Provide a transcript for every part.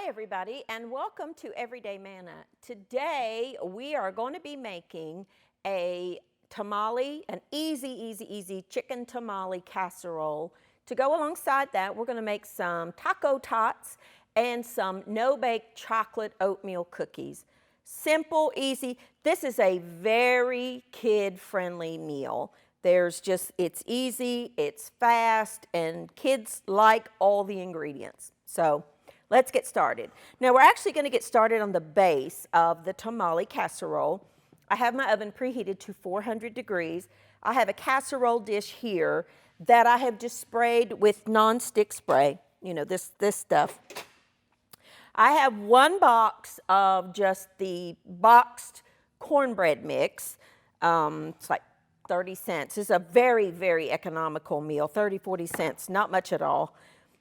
Hi everybody and welcome to Everyday Manna. Today we are going to be making a tamale, an easy chicken tamale casserole. To go alongside that, we're going to make some taco tots and some no-bake chocolate oatmeal cookies. Simple, easy. This is a very kid-friendly meal. It's easy, it's fast, and kids like all the ingredients. So let's get started. Now we're actually going to get started on the base of the tamale casserole. I have my oven preheated to 400 degrees. I have a casserole dish here that I have just sprayed with non-stick spray, you know, this stuff. I have one box of just the boxed cornbread mix. It's like 30 cents. It's a very economical meal, 30, 40 cents, not much at all.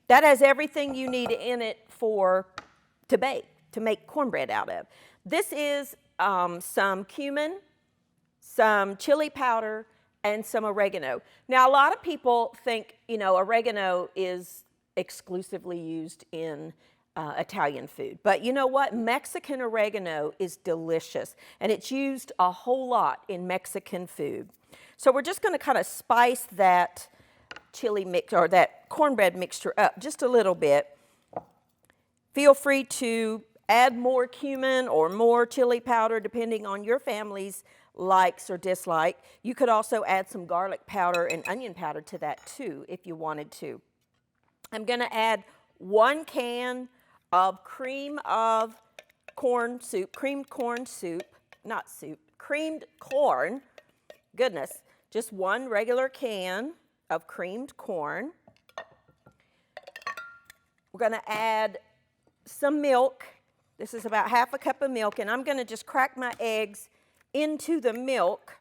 That has everything you need in it to make cornbread out of. This is some cumin, some chili powder, and some oregano. Now, a lot of people think, you know, oregano is exclusively used in Italian food. But you know what? Mexican oregano is delicious, and it's used a whole lot in Mexican food. So we're just going to kind of spice that chili mix or that cornbread mixture up just a little bit. Feel free to add more cumin or more chili powder depending on your family's likes or dislike. You could also add some garlic powder and onion powder to that too if you wanted to. I'm going to add 1 can of creamed corn. Goodness, just 1 regular can of creamed corn. We're going to add some milk. This is about half a cup of milk, and I'm going to just crack my eggs into the milk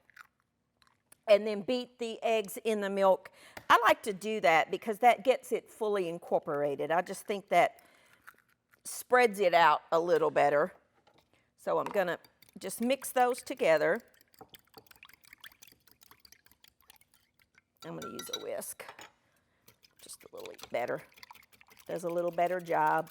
and then beat the eggs in the milk. I like to do that because that gets it fully incorporated. I just think that spreads it out a little better. So I'm going to just mix those together. I'm going to use a whisk, just a little better. Does a little better job.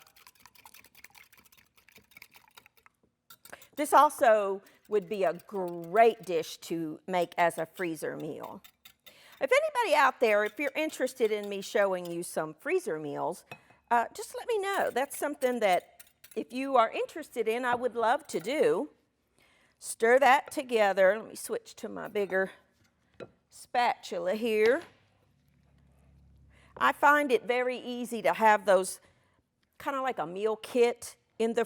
This also would be a great dish to make as a freezer meal. If anybody out there, if you're interested in me showing you some freezer meals, just let me know. That's something that if you are interested in, I would love to do. Stir that together. Let me switch to my bigger spatula here. I find it very easy to have those kind of like a meal kit in the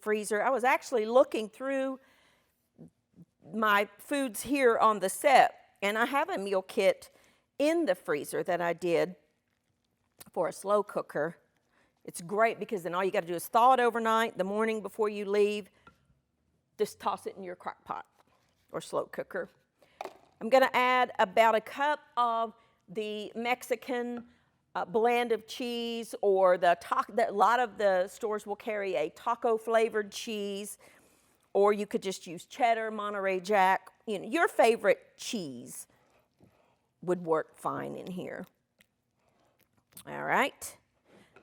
freezer. I was actually looking through my foods here on the set, and I have a meal kit in the freezer that I did for a slow cooker. It's great because then all you got to do is thaw it overnight. The morning before you leave, just toss it in your crock pot or slow cooker. I'm going to add about a cup of the Mexican blend of cheese, or a lot of the stores will carry a taco flavored cheese, or you could just use cheddar, Monterey Jack. You know, your favorite cheese would work fine in here. All right.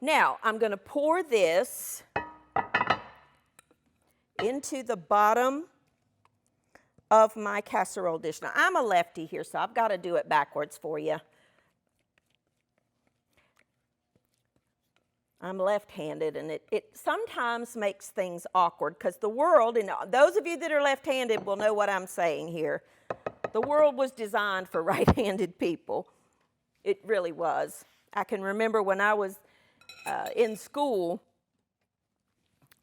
Now I'm going to pour this into the bottom of my casserole dish. Now, I'm a lefty here, so I've got to do it backwards for you. I'm left-handed, and it sometimes makes things awkward because the world, and those of you that are left-handed will know what I'm saying here. The world was designed for right-handed people. It really was. I can remember when I was in school,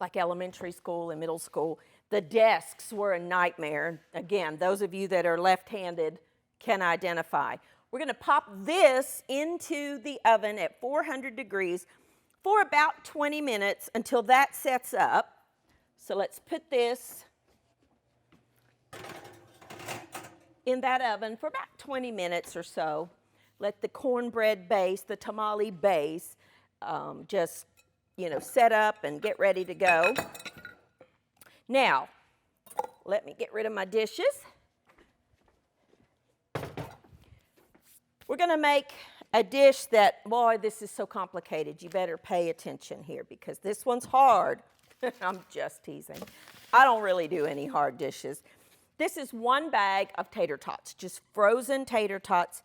like elementary school and middle school, the desks were a nightmare. Again, those of you that are left-handed can identify. We're going to pop this into the oven at 400 degrees for about 20 minutes until that sets up. So let's put this in that oven for about 20 minutes or so. Let the cornbread base, the tamale base, just, you know, set up and get ready to go. Now, let me get rid of my dishes. We're going to make a dish that, boy, this is so complicated. You better pay attention here because this one's hard. I'm just teasing. I don't really do any hard dishes. This is 1 bag of tater tots, just frozen tater tots.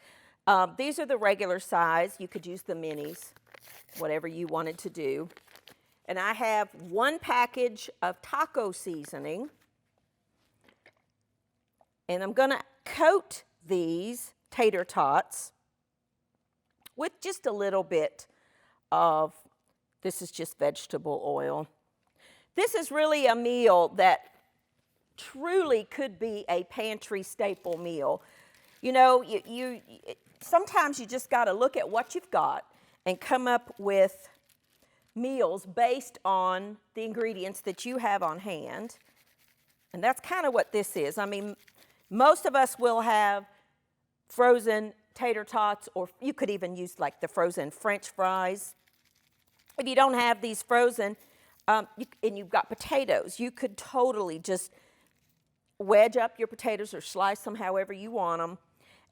These are the regular size. You could use the minis, whatever you wanted to do. And I have 1 package of taco seasoning. And I'm going to coat these tater tots with just a little bit of, this is just vegetable oil. This is really a meal that truly could be a pantry staple meal. You know, sometimes you just got to look at what you've got and come up with meals based on the ingredients that you have on hand. And that's kind of what this is. I mean, most of us will have frozen tater tots, or you could even use like the frozen French fries. If you don't have these frozen, and you've got potatoes, you could totally just wedge up your potatoes or slice them however you want them.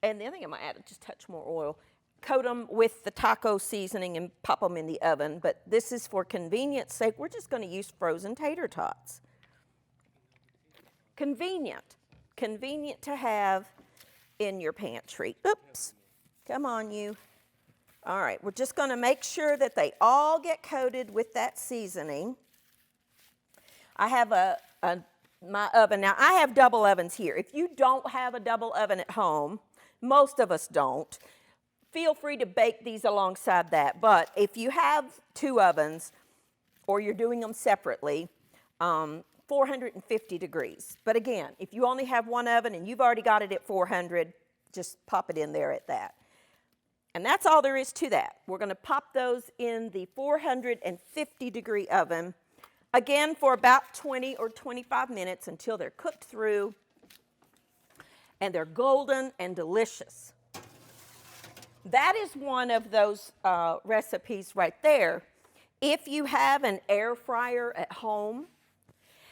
And the other thing I might add, just a touch more oil. Coat them with the taco seasoning and pop them in the oven. But this is for convenience sake. We're just going to use frozen tater tots. Convenient to have in your pantry. Oops, come on you. All right, we're just going to make sure that they all get coated with that seasoning. I have my oven. Now, I have double ovens here. If you don't have a double oven at home, most of us don't, feel free to bake these alongside that. But if you have 2 ovens or you're doing them separately, 450 degrees. But again, if you only have 1 oven and you've already got it at 400, just pop it in there at that. And that's all there is to that. We're going to pop those in the 450 degree oven, again for about 20 or 25 minutes until they're cooked through and they're golden and delicious. That is one of those recipes right there. If you have an air fryer at home,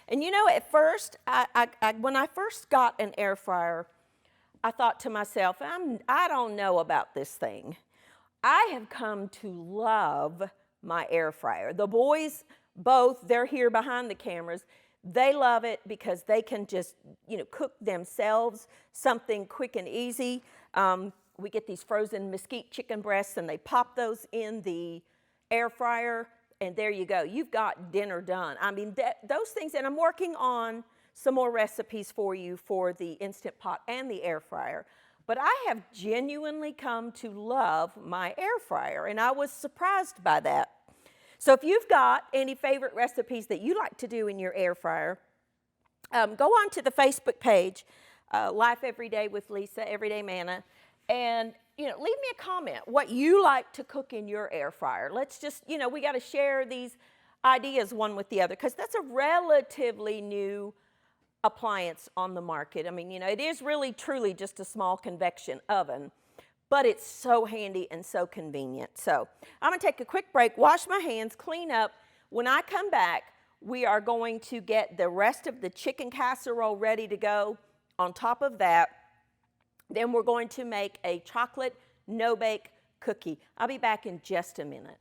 and you know, at first, when I first got an air fryer, I thought to myself, I don't know about this thing. I have come to love my air fryer. The boys, both, they're here behind the cameras. They love it because they can just, cook themselves something quick and easy. We get these frozen mesquite chicken breasts, and they pop those in the air fryer, and there you go. You've got dinner done. I mean, those things, and I'm working on some more recipes for you for the Instant Pot and the air fryer. But I have genuinely come to love my air fryer, and I was surprised by that. So if you've got any favorite recipes that you like to do in your air fryer, go on to the Facebook page, Life Every Day with Lisa, Everyday Manna, and leave me a comment what you like to cook in your air fryer. Let's just, we got to share these ideas one with the other because that's a relatively new appliance on the market. I mean, it is really truly just a small convection oven, but it's so handy and so convenient. So I'm going to take a quick break, wash my hands, clean up. When I come back, we are going to get the rest of the chicken casserole ready to go. On top of that, then we're going to make a chocolate no-bake cookie. I'll be back in just a minute.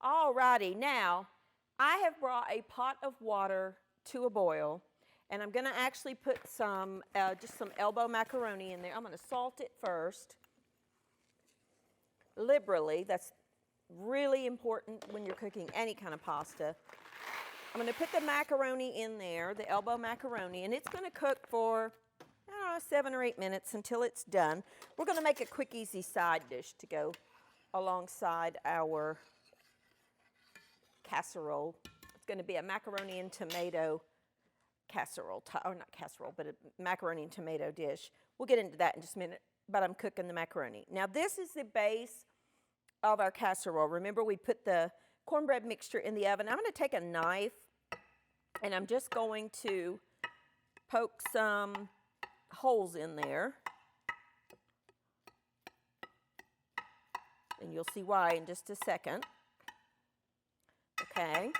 Alrighty, now I have brought a pot of water to a boil, and I'm going to actually put some, just some elbow macaroni in there. I'm going to salt it first, liberally. That's really important when you're cooking any kind of pasta. I'm going to put the macaroni in there, the elbow macaroni, and it's going to cook for, 7 or 8 minutes until it's done. We're going to make a quick, easy side dish to go alongside our casserole. It's going to be a macaroni and tomato casserole, or not casserole, but a macaroni and tomato dish. We'll get into that in just a minute, but I'm cooking the macaroni. Now, this is the base of our casserole. Remember, we put the cornbread mixture in the oven. I'm going to take a knife, and I'm just going to poke some holes in there. And you'll see why in just a second. Okay.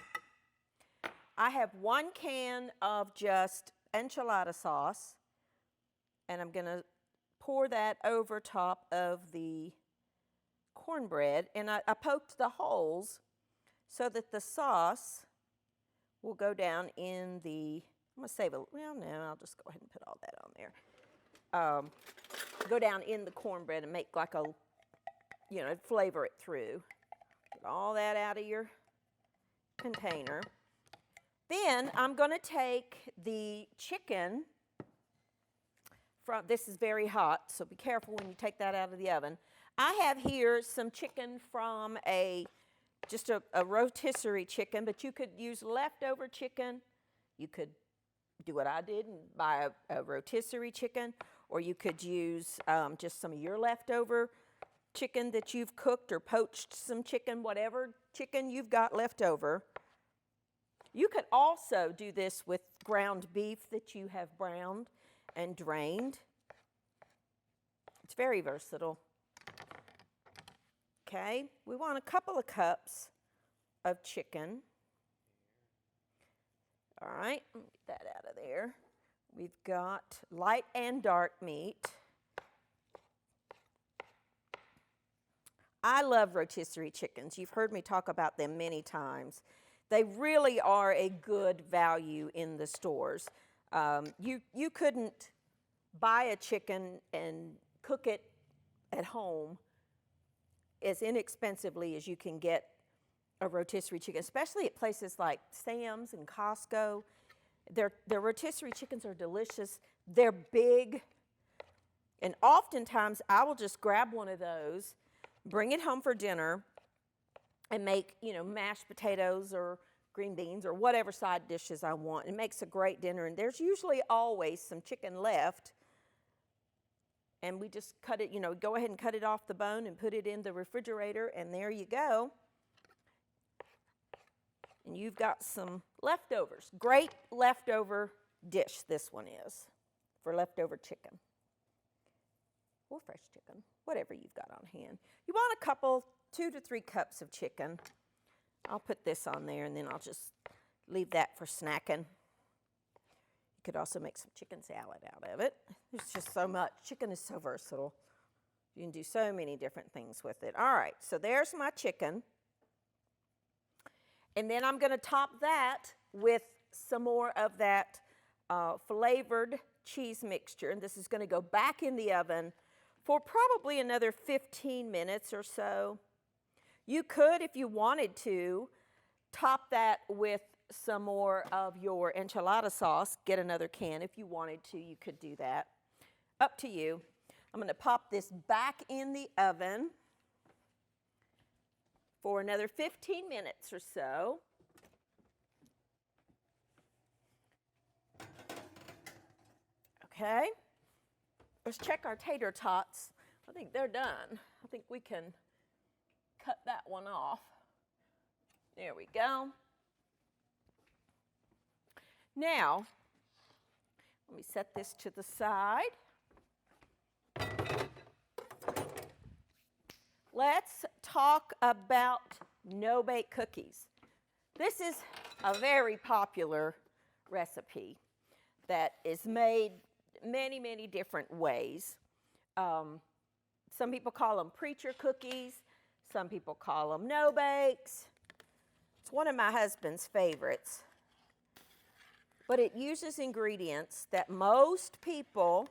I have 1 can of just enchilada sauce, and I'm going to pour that over top of the cornbread. And I poked the holes so that the sauce will go down in the, I'm going to save well, no, I'll just go ahead and put all that on there. Go down in the cornbread and make like a, flavor it through. Get all that out of your container. Then I'm going to take the chicken from, this is very hot, so be careful when you take that out of the oven. I have here some chicken from just a rotisserie chicken, but you could use leftover chicken. You could do what I did and buy a rotisserie chicken, or you could use just some of your leftover chicken that you've cooked or poached some chicken, whatever chicken you've got left over. You could also do this with ground beef that you have browned and drained. It's very versatile. Okay, we want a couple of cups of chicken. All right, let me get that out of there. We've got light and dark meat. I love rotisserie chickens. You've heard me talk about them many times. They really are a good value in the stores. You couldn't buy a chicken and cook it at home as inexpensively as you can get a rotisserie chicken, especially at places like Sam's and Costco. Their rotisserie chickens are delicious. They're big. And oftentimes I will just grab one of those, bring it home for dinner, and make, mashed potatoes or green beans or whatever side dishes I want. It makes a great dinner, and there's usually always some chicken left. And we just cut it, go ahead and cut it off the bone and put it in the refrigerator, and there you go. And you've got some leftovers. Great leftover dish this one is for leftover chicken or fresh chicken, whatever you've got on hand. You want a couple, 2 to 3 cups of chicken. I'll put this on there, and then I'll just leave that for snacking. You could also make some chicken salad out of it. There's just so much. Chicken is so versatile. You can do so many different things with it. All right, so there's my chicken. And then I'm going to top that with some more of that flavored cheese mixture. And this is going to go back in the oven for probably another 15 minutes or so. You could, if you wanted to, top that with some more of your enchilada sauce. Get another can if you wanted to. You could do that. Up to you. I'm going to pop this back in the oven for another 15 minutes or so. Okay. Let's check our tater tots. I think they're done. I think we can cut that one off. There we go. Now, let me set this to the side. Let's talk about no-bake cookies. This is a very popular recipe that is made many, many different ways. Some people call them preacher cookies. Some people call them no-bakes. It's one of my husband's favorites. But it uses ingredients that most people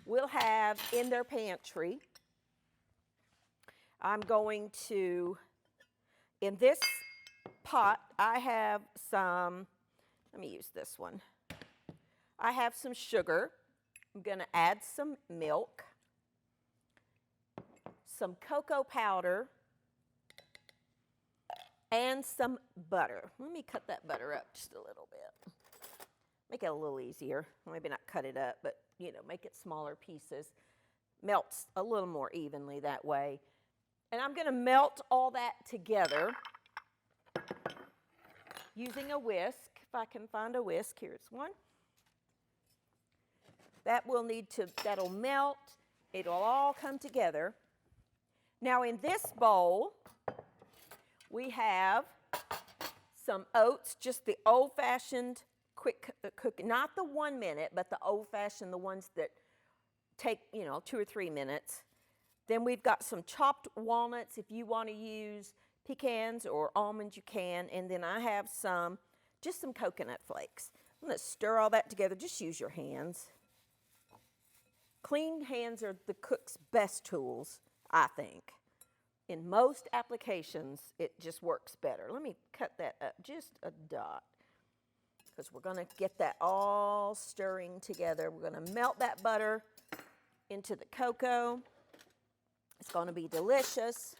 will have in their pantry. I'm going to, in this pot, I have some, let me use this one. I have some sugar. I'm going to add some milk, some cocoa powder, and some butter. Let me cut that butter up just a little bit. Make it a little easier. Maybe not cut it up, but make it smaller pieces. Melts a little more evenly that way. And I'm going to melt all that together using a whisk. If I can find a whisk, here's one. That'll melt. It'll all come together. Now in this bowl, we have some oats, just the old-fashioned quick cooking, not the 1 minute, but the old-fashioned, the ones that take, 2 or 3 minutes. Then we've got some chopped walnuts. If you want to use pecans or almonds, you can. And then I have just some coconut flakes. I'm going to stir all that together. Just use your hands. Clean hands are the cook's best tools, I think. In most applications, it just works better. Let me cut that up just a dot, because we're going to get that all stirring together. We're going to melt that butter into the cocoa. It's going to be delicious.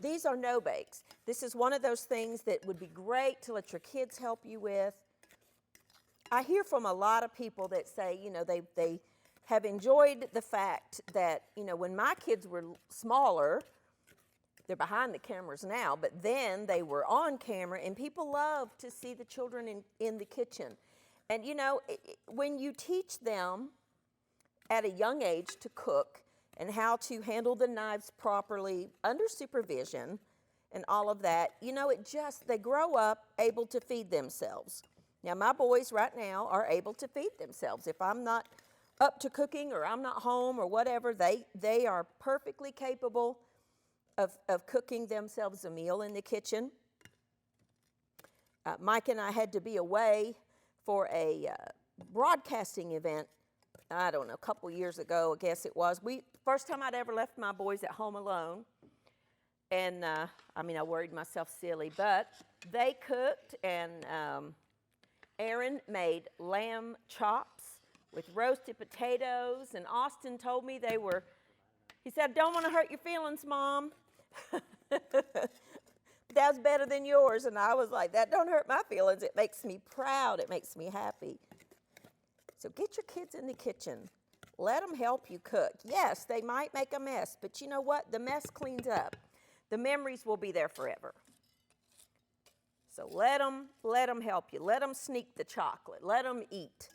These are no-bakes. This is one of those things that would be great to let your kids help you with. I hear from a lot of people that say, they have enjoyed the fact that, when my kids were smaller, they're behind the cameras now, but then they were on camera, and people love to see the children in the kitchen. And, when you teach them at a young age to cook and how to handle the knives properly under supervision and all of that, they grow up able to feed themselves. Now, my boys right now are able to feed themselves. If I'm not up to cooking or I'm not home or whatever, they are perfectly capable of cooking themselves a meal in the kitchen. Mike and I had to be away for a broadcasting event, I don't know, a couple years ago, I guess it was. First time I'd ever left my boys at home alone. And, I worried myself silly, but they cooked, and Aaron made lamb chops with roasted potatoes, and Austin told me he said, "Don't want to hurt your feelings, Mom." That's better than yours. And I was like, that don't hurt my feelings. It makes me proud. It makes me happy. So get your kids in the kitchen. Let them help you cook. Yes, they might make a mess, but you know what? The mess cleans up. The memories will be there forever. So let them help you. Let them sneak the chocolate. Let them eat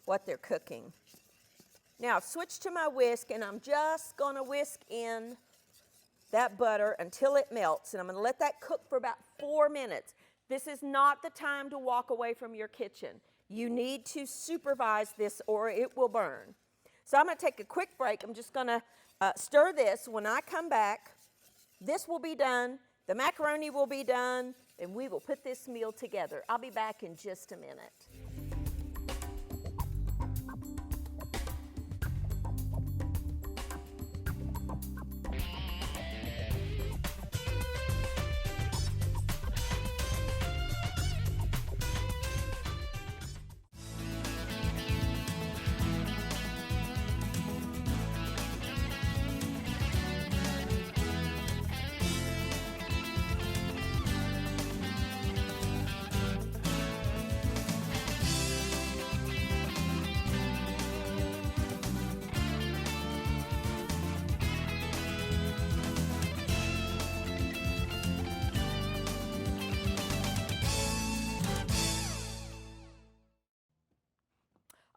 what they're cooking. Now, I've switched to my whisk, and I'm just going to whisk in that butter until it melts, and I'm going to let that cook for about 4 minutes. This is not the time to walk away from your kitchen. You need to supervise this or it will burn. So I'm going to take a quick break. I'm just going to stir this. When I come back, this will be done, the macaroni will be done, and we will put this meal together. I'll be back in just a minute.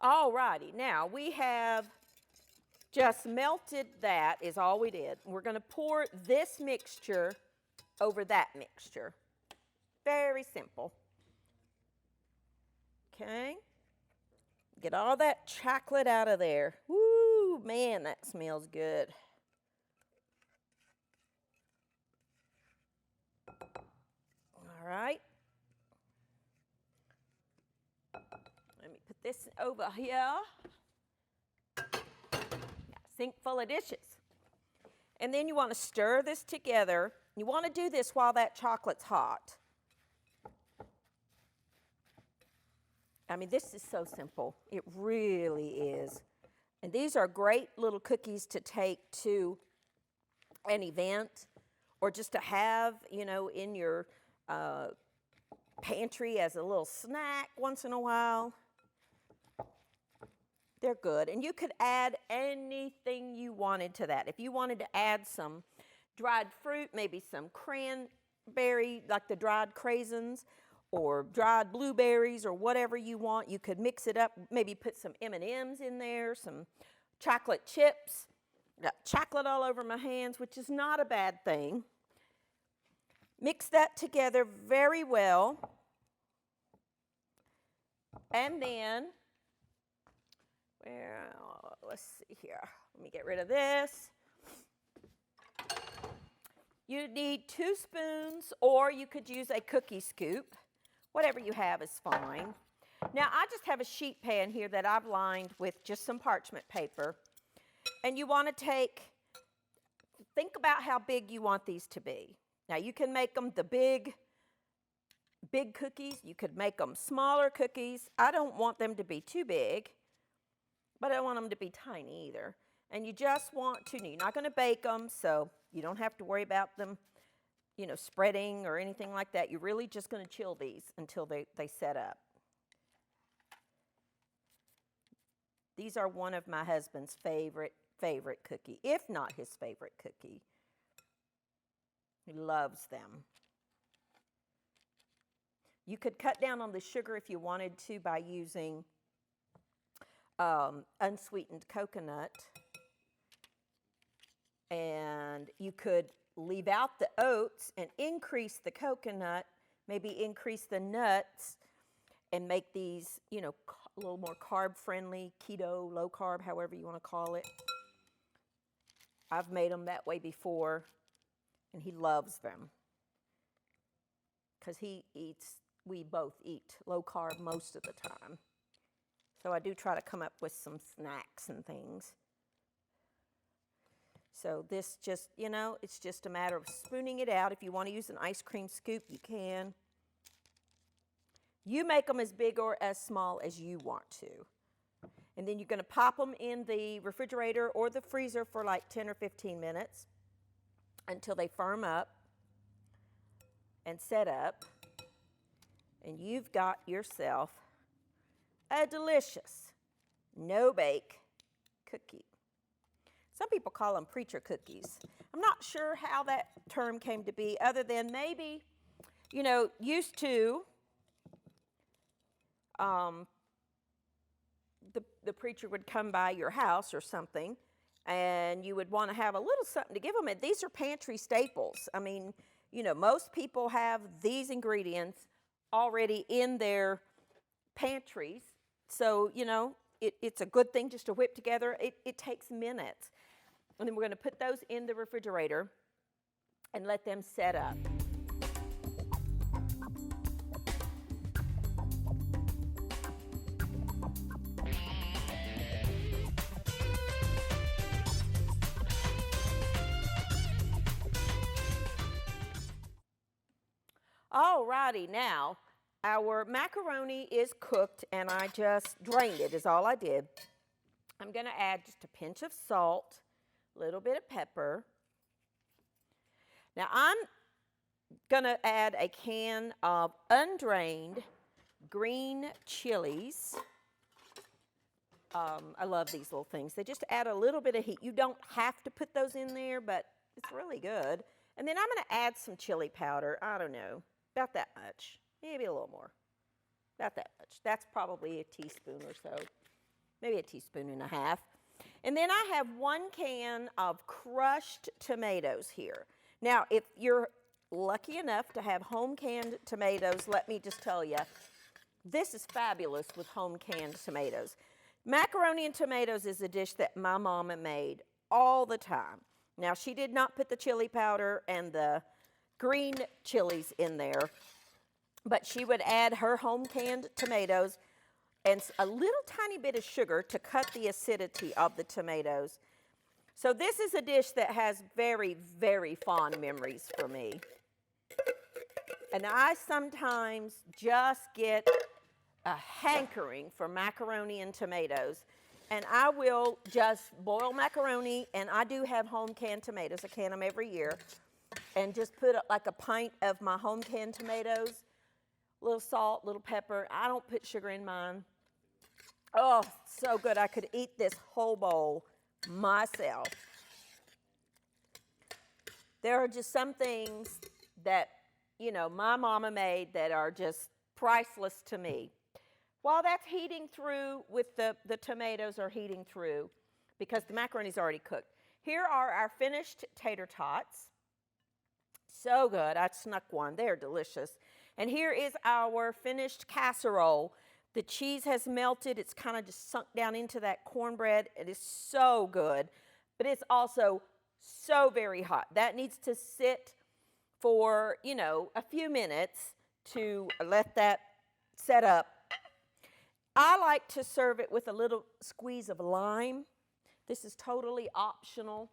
All righty, now we have just melted that, is all we did. We're going to pour this mixture over that mixture. Very simple. Okay. Get all that chocolate out of there. Woo, man, that smells good. All right. Let me put this over here. Got a sink full of dishes. And then you want to stir this together. You want to do this while that chocolate's hot. I mean, this is so simple. It really is. And these are great little cookies to take to an event or just to have, you know, in your pantry as a little snack once in a while. They're good. And you could add anything you wanted to that. If you wanted to add some dried fruit, maybe some cranberry, like the dried craisins, or dried blueberries, or whatever you want, you could mix it up, maybe put some M&Ms in there, some chocolate chips. Got chocolate all over my hands, which is not a bad thing. Mix that together very well. And then, well, let's see here. Let me get rid of this. You need 2 spoons, or you could use a cookie scoop. Whatever you have is fine. Now, I just have a sheet pan here that I've lined with just some parchment paper. And you want to think about how big you want these to be. Now, you can make them the big cookies. You could make them smaller cookies. I don't want them to be too big, but I don't want them to be tiny either. And you just want to, you're not going to bake them, so you don't have to worry about them, you know, spreading or anything like that. You're really just going to chill these until they set up. These are one of my husband's favorite cookie, if not his favorite cookie. He loves them. You could cut down on the sugar if you wanted to by using unsweetened coconut. And you could leave out the oats and increase the coconut, maybe increase the nuts, and make these, you know, a little more carb-friendly, keto, low-carb, however you want to call it. I've made them that way before, and he loves them because we both eat low-carb most of the time. So I do try to come up with some snacks and things. So this just, you know, it's just a matter of spooning it out. If you want to use an ice cream scoop, you can. You make them as big or as small as you want to. And then you're going to pop them in the refrigerator or the freezer for like 10 or 15 minutes until they firm up and set up. And you've got yourself a delicious no-bake cookie. Some people call them preacher cookies. I'm not sure how that term came to be, other than maybe, you know, used to the preacher would come by your house or something, and you would want to have a little something to give them. And these are pantry staples. I mean, you know, most people have these ingredients already in their pantries. So, you know, it's a good thing just to whip together. It takes minutes. And then we're going to put those in the refrigerator and let them set up. All righty, now our macaroni is cooked and I just drained it is all I did. I'm going to add just a pinch of salt, a little bit of pepper. Now I'm going to add a can of undrained green chilies. I love these little things. They just add a little bit of heat. You don't have to put those in there, but it's really good. And then I'm going to add some chili powder. I don't know, about that much. Maybe a little more. About that much. That's probably a teaspoon or so. Maybe a teaspoon and a half. And then I have 1 can of crushed tomatoes here. Now, if you're lucky enough to have home canned tomatoes, let me just tell you, this is fabulous with home canned tomatoes. Macaroni and tomatoes is a dish that my mama made all the time. Now, she did not put the chili powder and the green chilies in there, but she would add her home canned tomatoes and a little tiny bit of sugar to cut the acidity of the tomatoes. So this is a dish that has very, very fond memories for me. And I sometimes just get a hankering for macaroni and tomatoes. And I will just boil macaroni, and I do have home canned tomatoes. I can them every year. And just put like a pint of my home canned tomatoes, a little salt, little pepper. I don't put sugar in mine. Oh, so good. I could eat this whole bowl myself. There are just some things that, you know, my mama made that are just priceless to me. While that's heating through with the tomatoes are heating through, because the macaroni's already cooked. Here are our finished tater tots. So good. I snuck one. They're delicious. And here is our finished casserole. The cheese has melted. It's kind of just sunk down into that cornbread. It is so good, but it's also so very hot. That needs to sit for, you know, a few minutes to let that set up. I like to serve it with a little squeeze of lime. This is totally optional.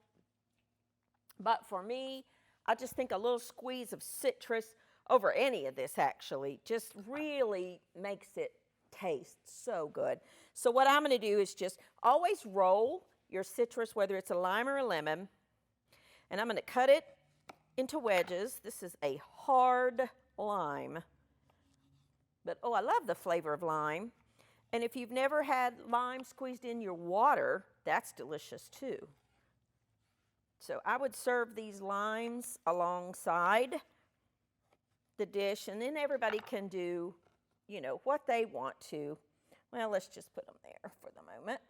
But for me, I just think a little squeeze of citrus over any of this actually just really makes it taste so good. So what I'm going to do is just always roll your citrus, whether it's a lime or a lemon, and I'm going to cut it into wedges. This is a hard lime, but oh, I love the flavor of lime. And if you've never had lime squeezed in your water, that's delicious too. So I would serve these limes alongside the dish, and then everybody can do, you know, what they want to. Well, let's just put them there for the moment.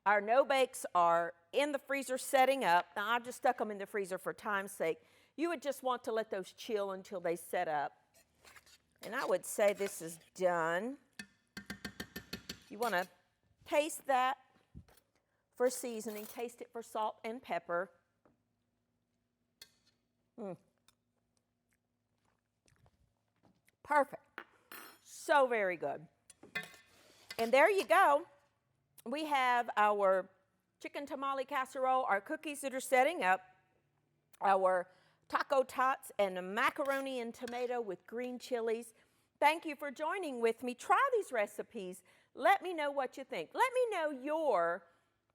Our no-bakes are in the freezer setting up. Now, I just stuck them in the freezer for time's sake. You would just want to let those chill until they set up. And I would say this is done. You want to taste that for seasoning. Taste it for salt and pepper. Perfect. So very good. And there you go. We have our chicken tamale casserole, our cookies that are setting up, our taco tots, and a macaroni and tomato with green chilies. Thank you for joining with me. Try these recipes. Let me know what you think. Let me know your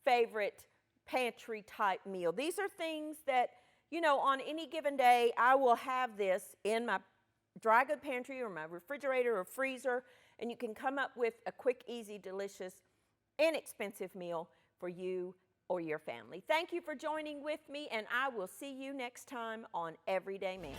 favorite pantry type meal. These are things that, you know, on any given day, I will have this in my dry good pantry or my refrigerator or freezer, and you can come up with a quick, easy, delicious, inexpensive meal for you or your family. Thank you for joining with me, and I will see you next time on Everyday Manna.